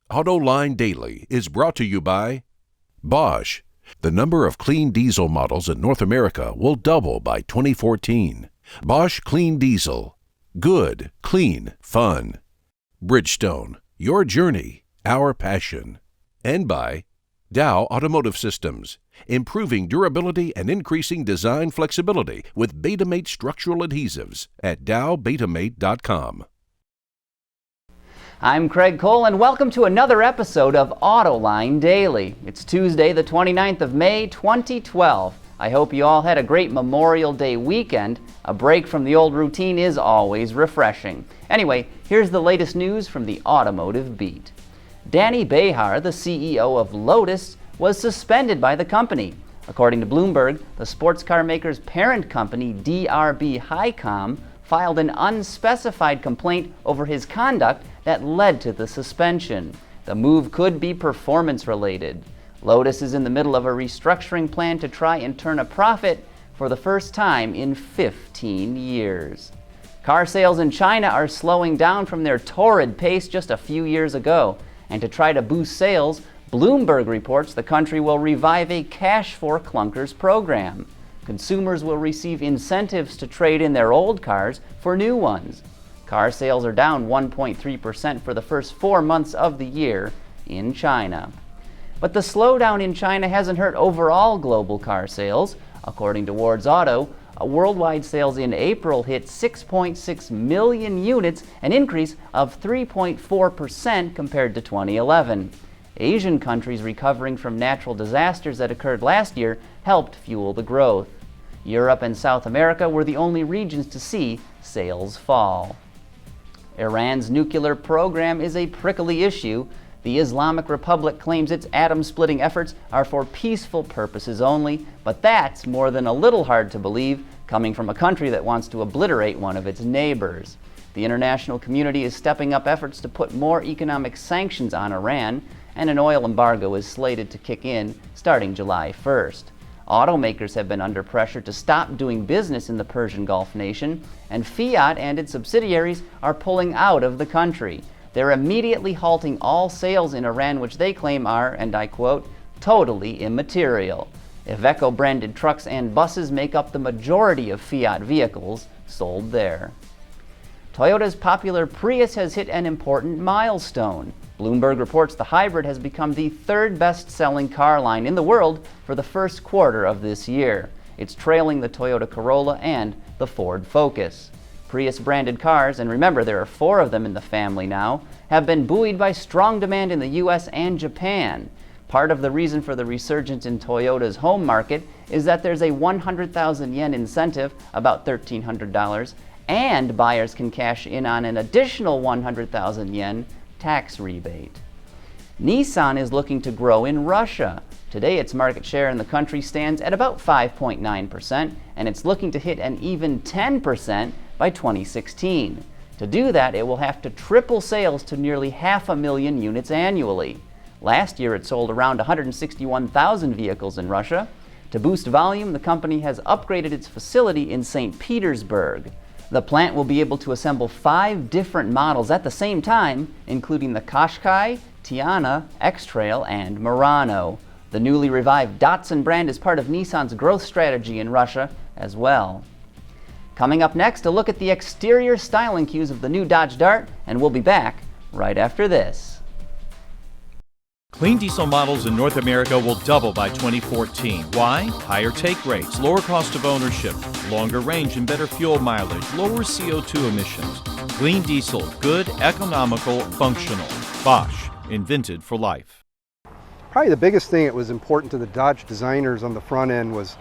Autoline Daily is brought to you by Bosch. The number of clean diesel models in North America will double by 2014. Bosch Clean Diesel. Good, clean, fun. Bridgestone. Your journey, our passion. And by Dow Automotive Systems. Improving durability and increasing design flexibility with Betamate structural adhesives at dowbetamate.com. I'm Craig Cole, and welcome to another episode of Autoline Daily. It's Tuesday, the 29th of May, 2012. I hope you all had a great Memorial Day weekend. A break from the old routine is always refreshing. Anyway, here's the latest news from the automotive beat. Dany Bahar, the CEO of Lotus, was suspended by the company. According to Bloomberg, the sports car maker's parent company, DRB Highcom, filed an unspecified complaint over his conduct that led to the suspension. The move could be performance-related. Lotus is in the middle of a restructuring plan to try and turn a profit for the first time in 15 years. Car sales in China are slowing down from their torrid pace just a few years ago. And to try to boost sales, Bloomberg reports the country will revive a cash-for-clunkers program. Consumers will receive incentives to trade in their old cars for new ones. Car sales are down 1.3% for the first 4 months of the year in China. But the slowdown in China hasn't hurt overall global car sales. According to Ward's Auto, worldwide sales in April hit 6.6 million units, an increase of 3.4% compared to 2011. Asian countries recovering from natural disasters that occurred last year helped fuel the growth. Europe and South America were the only regions to see sales fall. Iran's nuclear program is a prickly issue. The Islamic Republic claims its atom-splitting efforts are for peaceful purposes only, but that's more than a little hard to believe, coming from a country that wants to obliterate one of its neighbors. The international community is stepping up efforts to put more economic sanctions on Iran, and an oil embargo is slated to kick in starting July 1st. Automakers have been under pressure to stop doing business in the Persian Gulf nation, and Fiat and its subsidiaries are pulling out of the country. They're immediately halting all sales in Iran, which they claim are, and I quote, totally immaterial. Iveco-branded trucks and buses make up the majority of Fiat vehicles sold there. Toyota's popular Prius has hit an important milestone. Bloomberg reports the hybrid has become the third best-selling car line in the world for the first quarter of this year. It's trailing the Toyota Corolla and the Ford Focus. Prius-branded cars, and remember there are 4 of them in the family now, have been buoyed by strong demand in the US and Japan. Part of the reason for the resurgence in Toyota's home market is that there's a 100,000 yen incentive, about $1,300, and buyers can cash in on an additional 100,000 yen tax rebate. Nissan is looking to grow in Russia. Today its market share in the country stands at about 5.9%, and it's looking to hit an even 10% by 2016. To do that, it will have to triple sales to nearly 500,000 units annually. Last year it sold around 161,000 vehicles in Russia. To boost volume, the company has upgraded its facility in St. Petersburg. The plant will be able to assemble 5 different models at the same time, including the Qashqai, Tiana, X-Trail, and Murano. The newly revived Datsun brand is part of Nissan's growth strategy in Russia as well. Coming up next, a look at the exterior styling cues of the new Dodge Dart, and we'll be back right after this. Clean diesel models in North America will double by 2014. Why? Higher take rates, lower cost of ownership, longer range and better fuel mileage, lower CO2 emissions. Clean diesel, good, economical, functional. Bosch, invented for life. Probably the biggest thing that was important to the Dodge designers on the front end was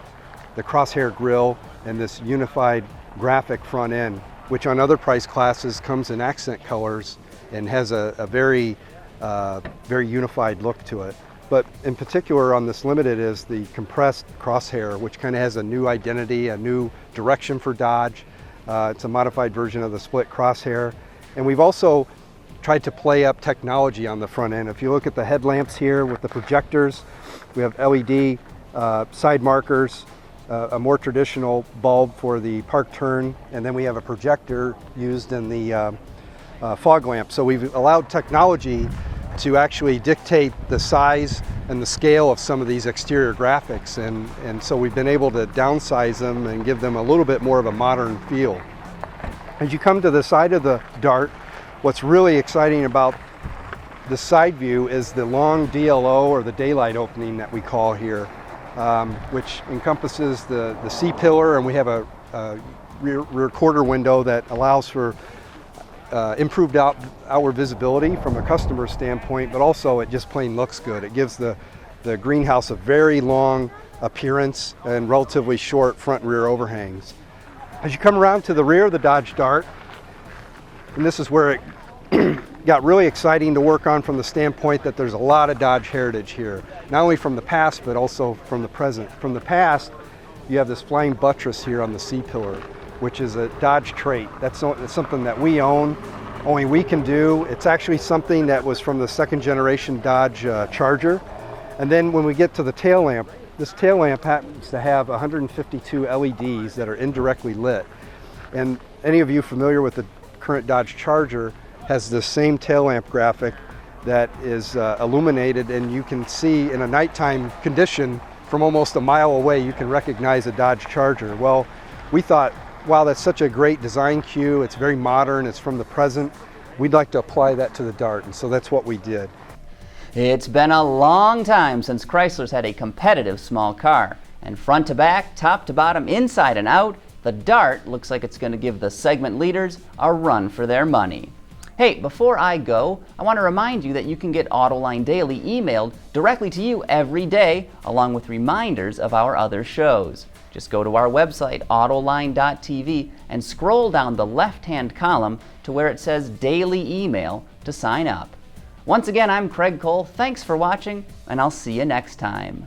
the crosshair grille and this unified graphic front end, which on other price classes comes in accent colors and has a very unified look to it. But in particular on this Limited is the compressed crosshair, which kind of has a new identity, a new direction for Dodge. It's a modified version of the split crosshair. And we've also tried to play up technology on the front end. If you look at the headlamps here with the projectors, we have LED side markers, a more traditional bulb for the park turn, and then we have a projector used in the fog lamp. So we've allowed technology to actually dictate the size and the scale of some of these exterior graphics, and so we've been able to downsize them and give them a little bit more of a modern feel. As you come to the side of the Dart, what's really exciting about the side view is the long DLO, or the daylight opening that we call here, which encompasses the C-pillar, and we have a rear quarter window that allows for improved outward visibility from a customer standpoint, but also it just plain looks good. It gives the greenhouse a very long appearance and relatively short front and rear overhangs. As you come around to the rear of the Dodge Dart, and this is where it got really exciting to work on, from the standpoint that there's a lot of Dodge heritage here, not only from the past but also from the present. From the past, you have this flying buttress here on the C-pillar, which is a Dodge trait. That's something that we own, only we can do. It's actually something that was from the second generation Dodge Charger. And then when we get to the tail lamp, this tail lamp happens to have 152 LEDs that are indirectly lit. And any of you familiar with the current Dodge Charger has the same tail lamp graphic that is illuminated, and you can see in a nighttime condition from almost a mile away, you can recognize a Dodge Charger. Well, we thought, wow, that's such a great design cue. It's very modern, it's from the present. We'd like to apply that to the Dart, and so that's what we did. It's been a long time since Chrysler's had a competitive small car. And front to back, top to bottom, inside and out, the Dart looks like it's going to give the segment leaders a run for their money. Hey, before I go, I want to remind you that you can get Autoline Daily emailed directly to you every day, along with reminders of our other shows. Just go to our website, autoline.tv, and scroll down the left-hand column to where it says Daily Email to sign up. Once again, I'm Craig Cole. Thanks for watching, and I'll see you next time.